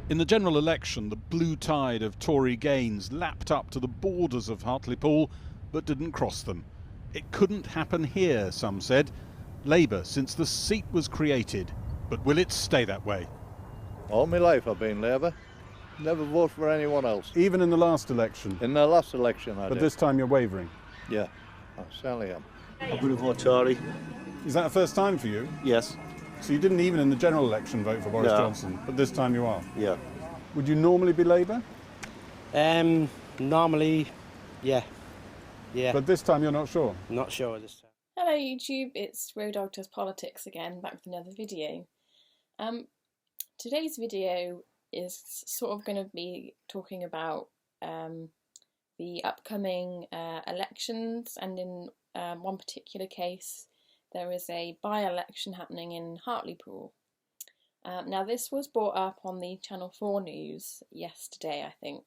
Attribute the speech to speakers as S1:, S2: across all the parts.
S1: In the general election, the blue tide of Tory gains lapped up to the borders of Hartlepool, but didn't cross them. It couldn't happen here, some said. Labour since the seat was created. But will it stay that way?
S2: All my life I've been Labour. Never vote for anyone else.
S1: Even in the last election?
S2: In the last election I did.
S1: But this time you're wavering?
S2: Yeah, I certainly am.
S3: I'm going to vote Tory.
S1: Is that the first time for you?
S3: Yes.
S1: So you didn't even in the general election vote for Boris
S3: No.
S1: Johnson, but this time you are?
S3: Yeah.
S1: Would you normally be Labour?
S3: Normally, yeah.
S1: But this time you're not sure?
S3: Not sure this time.
S4: Hello YouTube, it's Road Dog Does Politics again, back with another video. Today's video is sort of going to be talking about the upcoming elections, and in one particular case there is a by-election happening in Hartlepool. Now this was brought up on the Channel 4 news yesterday, I think.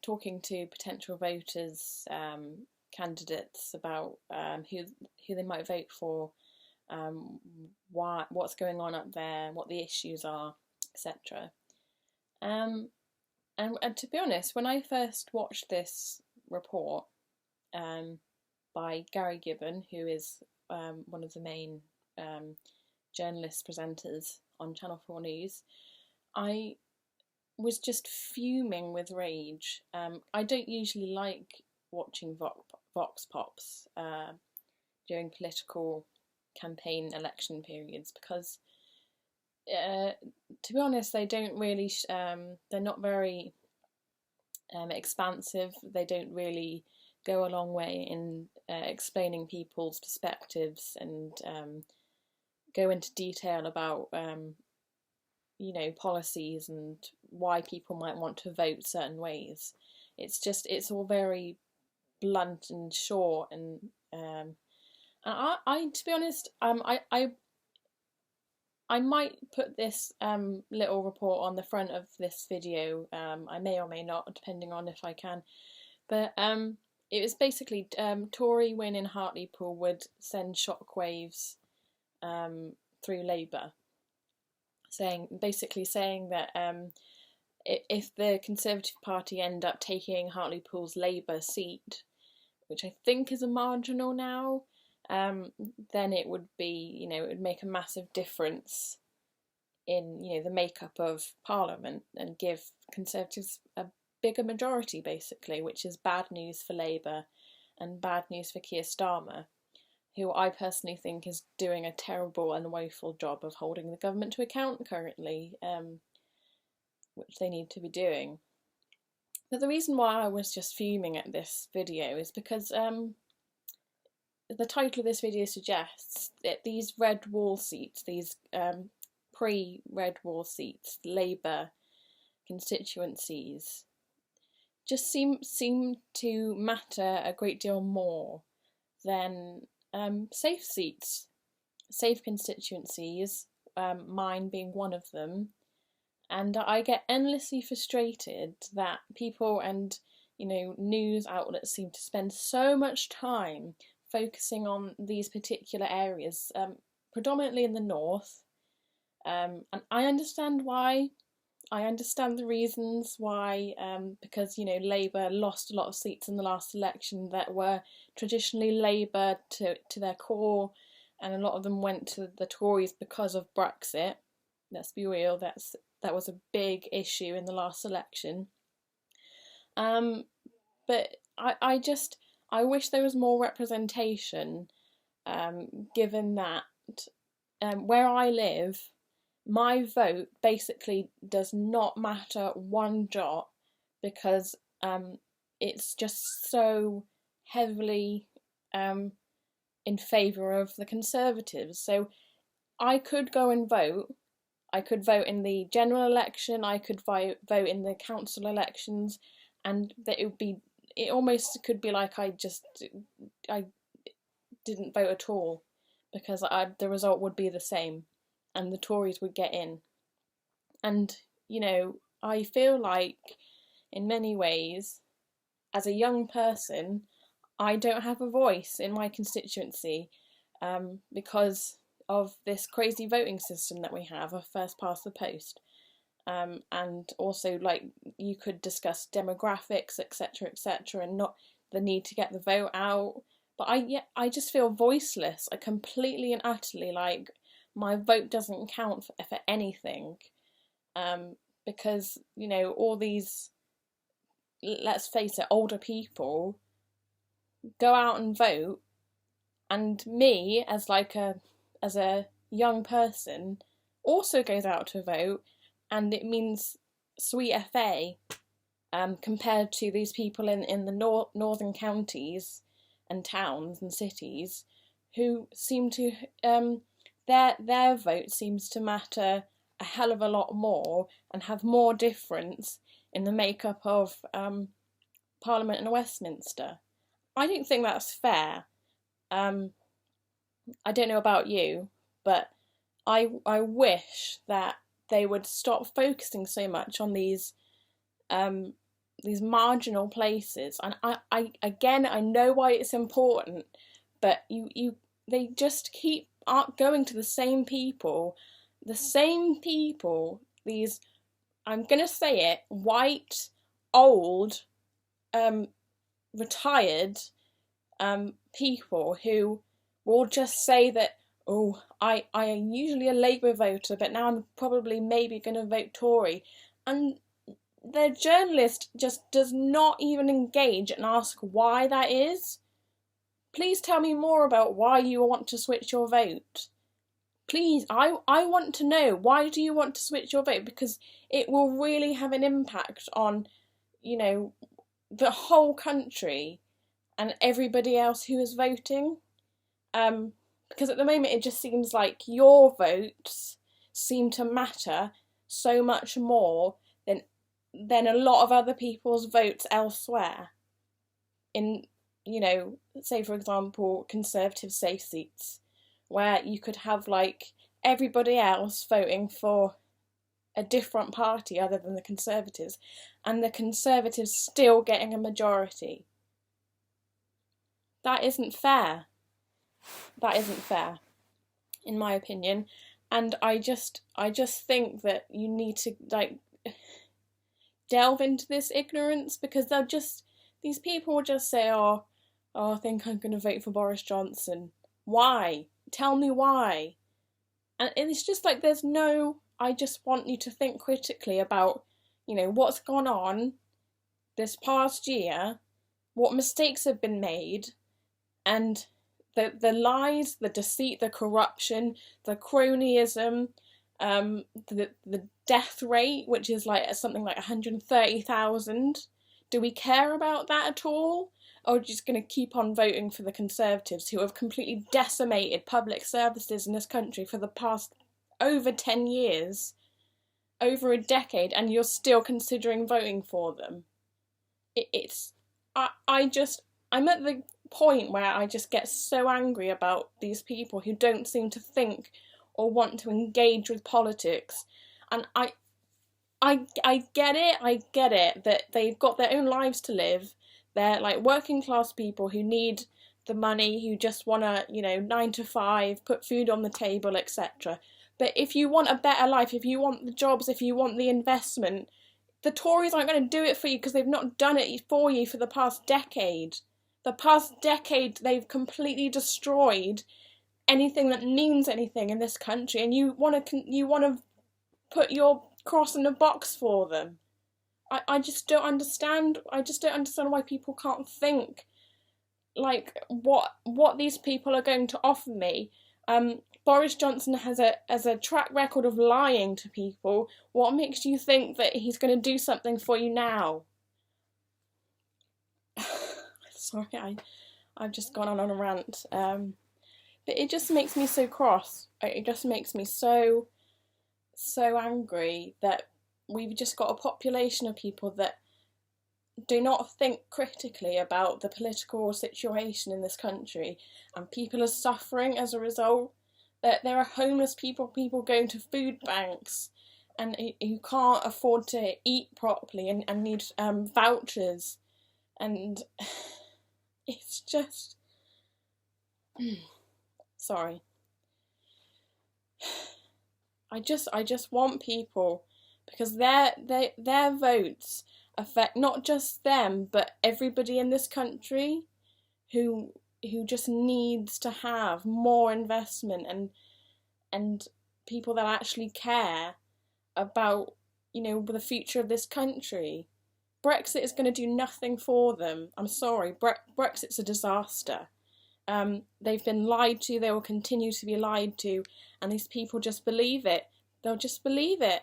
S4: Talking to potential voters, candidates about who they might vote for, what's going on up there, what the issues are, etc. And to be honest, when I first watched this report by Gary Gibbon, who is one of the main journalist presenters on Channel 4 News, I was just fuming with rage. I don't usually like watching Vox Pops during political campaign election periods because, to be honest, they don't really, they're not very expansive. They don't really go a long way in explaining people's perspectives and go into detail about policies and why people might want to vote certain ways. It's all very blunt and short, and I to be honest, I might put this little report on the front of this video. I may or may not, depending on if I can. But it was basically Tory win in Hartlepool would send shockwaves through Labour, saying that if the Conservative Party end up taking Hartlepool's Labour seat, which I think is a marginal now, then it would be, it would make a massive difference in, the makeup of Parliament and give Conservatives a bigger majority, basically, which is bad news for Labour and bad news for Keir Starmer, who I personally think is doing a terrible and woeful job of holding the government to account currently, which they need to be doing. But the reason why I was just fuming at this video is because the title of this video suggests that these red wall seats, these pre-red wall seats, Labour constituencies, just seem to matter a great deal more than safe seats, safe constituencies, mine being one of them. And I get endlessly frustrated that people and news outlets seem to spend so much time focusing on these particular areas, predominantly in the north. And I understand why. I understand the reasons why, because Labour lost a lot of seats in the last election that were traditionally Labour to their core, and a lot of them went to the Tories because of Brexit. Let's be real, that was a big issue in the last election. But I wish there was more representation, given that where I live, my vote basically does not matter one jot, because it's just so heavily in favour of the Conservatives. So I could go and vote. I could vote in the general election, I could vote in the council elections, and that it almost could be like I didn't vote at all, because the result would be the same and the Tories would get in. And I feel like in many ways, as a young person, I don't have a voice in my constituency, because this crazy voting system that we have of first past the post. And also, like, you could discuss demographics, etc., and not the need to get the vote out. But I just feel voiceless. I completely and utterly, like, my vote doesn't count for anything. Because, you know, all these, let's face it, older people go out and vote, and me as a young person also goes out to vote, and it means sweet FA compared to these people in the northern counties and towns and cities who seem to their vote seems to matter a hell of a lot more and have more difference in the makeup of Parliament and Westminster. I don't think that's fair. I don't know about you, but I wish that they would stop focusing so much on these marginal places. And I know why it's important, but they just keep going to the same people. These, I'm gonna say it, white, old, retired people who will just say that, oh, I am usually a Labour voter, but now I'm probably maybe going to vote Tory. And the journalist just does not even engage and ask why that is. Please tell me more about why you want to switch your vote. Please, I want to know, why do you want to switch your vote? Because it will really have an impact on, you know, the whole country and everybody else who is voting. Because at the moment it just seems like your votes seem to matter so much more than a lot of other people's votes elsewhere. In, you know, say for example, Conservative safe seats, where you could have like everybody else voting for a different party other than the Conservatives, and the Conservatives still getting a majority. That isn't fair. That isn't fair, in my opinion. And I just think that you need to, like, delve into this ignorance, because these people will just say, oh, I think I'm going to vote for Boris Johnson. Why? Tell me why. And it's just like I just want you to think critically about, you know, what's gone on this past year, what mistakes have been made, and the lies, the deceit, the corruption, the cronyism, the death rate, which is like something like 130,000. Do we care about that at all? Or are we just going to keep on voting for the Conservatives, who have completely decimated public services in this country for the past over 10 years, over a decade, and you're still considering voting for them? I'm at the point where I just get so angry about these people who don't seem to think or want to engage with politics. And I get it that they've got their own lives to live. They're like working class people who need the money, who just want to, you know, 9 to 5, put food on the table, etc. But if you want a better life, if you want the jobs, if you want the investment, the Tories aren't going to do it for you, because they've not done it for you for the past decade. The past decade, they've completely destroyed anything that means anything in this country, and you want to put your cross in a box for them. I just don't understand. I just don't understand why people can't think like what these people are going to offer me. Boris Johnson has a track record of lying to people. What makes you think that he's going to do something for you now? Sorry, I've just gone on a rant. But it just makes me so cross. It just makes me so angry that we've just got a population of people that do not think critically about the political situation in this country, and people are suffering as a result. That there are homeless people going to food banks, and who can't afford to eat properly and need vouchers, and it's just sorry. I just want people, because their votes affect not just them but everybody in this country who just needs to have more investment and people that actually care about, you know, the future of this country. Brexit is going to do nothing for them. I'm sorry, Brexit's a disaster. They've been lied to, they will continue to be lied to, and these people just believe it. They'll just believe it.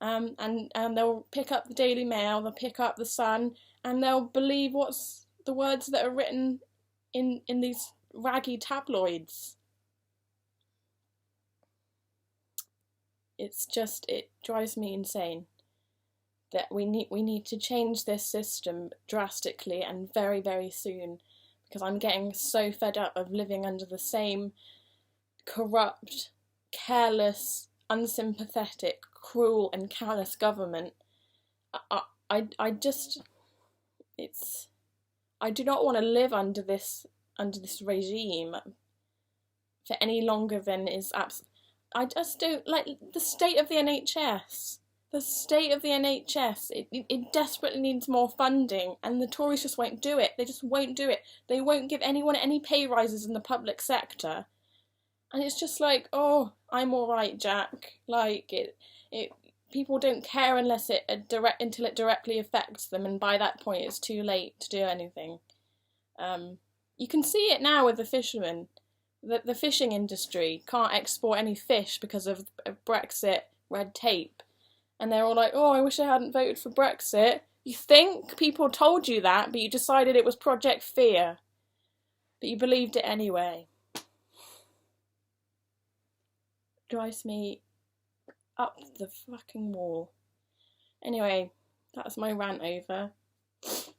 S4: And they'll pick up the Daily Mail, they'll pick up the Sun, and they'll believe what's the words that are written in these raggy tabloids. It's just, it drives me insane that we need to change this system drastically and very, very soon, because I'm getting so fed up of living under the same corrupt, careless, unsympathetic, cruel and callous government. I do not want to live under this regime for any longer than is I just don't like the state of the NHS. The state of the NHS, it desperately needs more funding, and the Tories just won't do it. They just won't do it. They won't give anyone any pay rises in the public sector. And it's just like, oh, I'm all right, Jack. Like, people don't care until it directly affects them, and by that point it's too late to do anything. You can see it now with the fishermen. The fishing industry can't export any fish because of Brexit red tape. And they're all like, oh, I wish I hadn't voted for Brexit. You think people told you that, but you decided it was Project Fear. But you believed it anyway. Drives me up the fucking wall. Anyway, that's my rant over.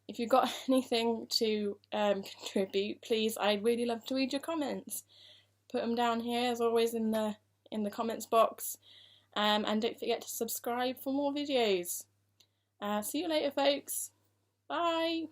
S4: If you've got anything to contribute, please, I'd really love to read your comments. Put them down here, as always, in the comments box. And don't forget to subscribe for more videos. See you later, folks. Bye.